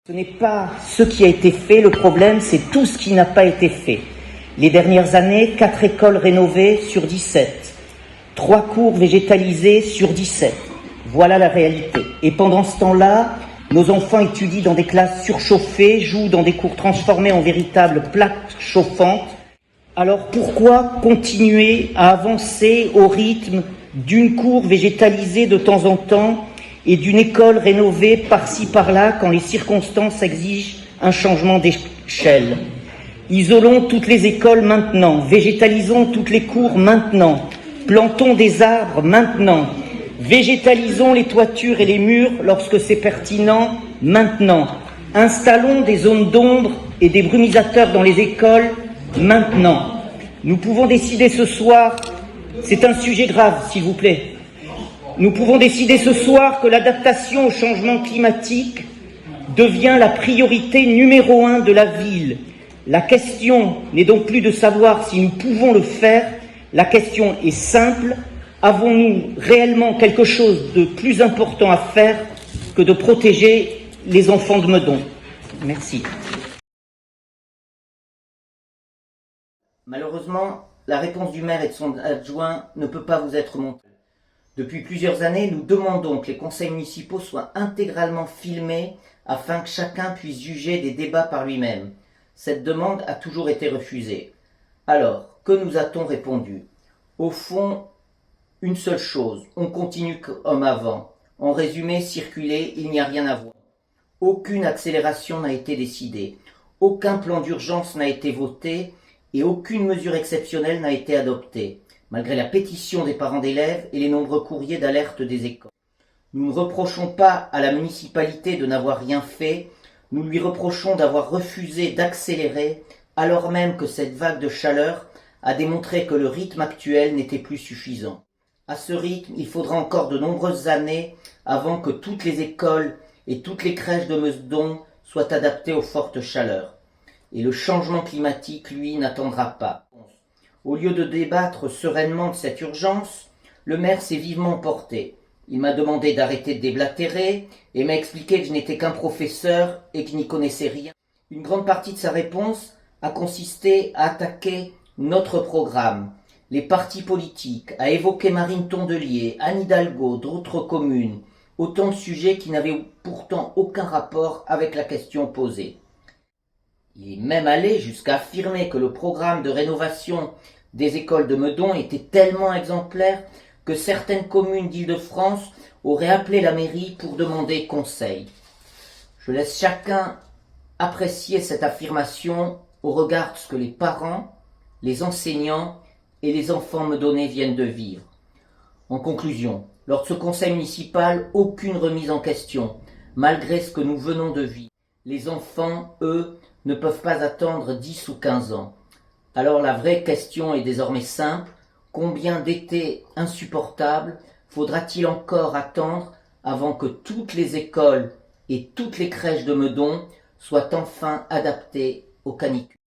Ce n'est pas ce qui a été fait, le problème, c'est tout ce qui n'a pas été fait. Les dernières années, 4 écoles rénovées sur 17, 3 cours végétalisés sur 17. Voilà la réalité. Et pendant ce temps-là, nos enfants étudient dans des classes surchauffées, jouent dans des cours transformés en véritables plaques chauffantes. Alors pourquoi continuer à avancer au rythme d'une cour végétalisée de temps en temps et d'une école rénovée par-ci par-là quand les circonstances exigent un changement d'échelle? Isolons toutes les écoles maintenant, végétalisons toutes les cours maintenant, plantons des arbres maintenant, végétalisons les toitures et les murs lorsque c'est pertinent maintenant, installons des zones d'ombre et des brumisateurs dans les écoles maintenant. Nous pouvons décider ce soir, c'est un sujet grave s'il vous plaît, nous pouvons décider ce soir que l'adaptation au changement climatique devient la priorité numéro 1 de la ville. La question n'est donc plus de savoir si nous pouvons le faire, la question est simple, avons-nous réellement quelque chose de plus important à faire que de protéger les enfants de Meudon? Merci. Malheureusement, la réponse du maire et de son adjoint ne peut pas vous être montrée. Depuis plusieurs années, nous demandons que les conseils municipaux soient intégralement filmés afin que chacun puisse juger des débats par lui-même. Cette demande a toujours été refusée. Alors, que nous a-t-on répondu? Au fond, une seule chose, on continue comme avant. En résumé, circuler, il n'y a rien à voir. Aucune accélération n'a été décidée, aucun plan d'urgence n'a été voté et aucune mesure exceptionnelle n'a été adoptée, malgré la pétition des parents d'élèves et les nombreux courriers d'alerte des écoles. Nous ne reprochons pas à la municipalité de n'avoir rien fait, nous lui reprochons d'avoir refusé d'accélérer, alors même que cette vague de chaleur a démontré que le rythme actuel n'était plus suffisant. À ce rythme, il faudra encore de nombreuses années avant que toutes les écoles et toutes les crèches de Meudon soient adaptées aux fortes chaleurs. Et le changement climatique, lui, n'attendra pas. Au lieu de débattre sereinement de cette urgence, le maire s'est vivement emporté. Il m'a demandé d'arrêter de déblatérer et m'a expliqué que je n'étais qu'un professeur et que je n'y connaissais rien. Une grande partie de sa réponse a consisté à attaquer notre programme, les partis politiques, à évoquer Marine Tondelier, Anne Hidalgo, d'autres communes, autant de sujets qui n'avaient pourtant aucun rapport avec la question posée. Il est même allé jusqu'à affirmer que le programme de rénovation des écoles de Meudon était tellement exemplaire que certaines communes d'Île-de-France auraient appelé la mairie pour demander conseil. Je laisse chacun apprécier cette affirmation au regard de ce que les parents, les enseignants et les enfants meudonnais viennent de vivre. En conclusion, lors de ce conseil municipal, aucune remise en question, malgré ce que nous venons de vivre. Les enfants, eux, ne peuvent pas attendre 10 ou 15 ans. Alors la vraie question est désormais simple. Combien d'étés insupportables faudra-t-il encore attendre avant que toutes les écoles et toutes les crèches de Meudon soient enfin adaptées aux canicules?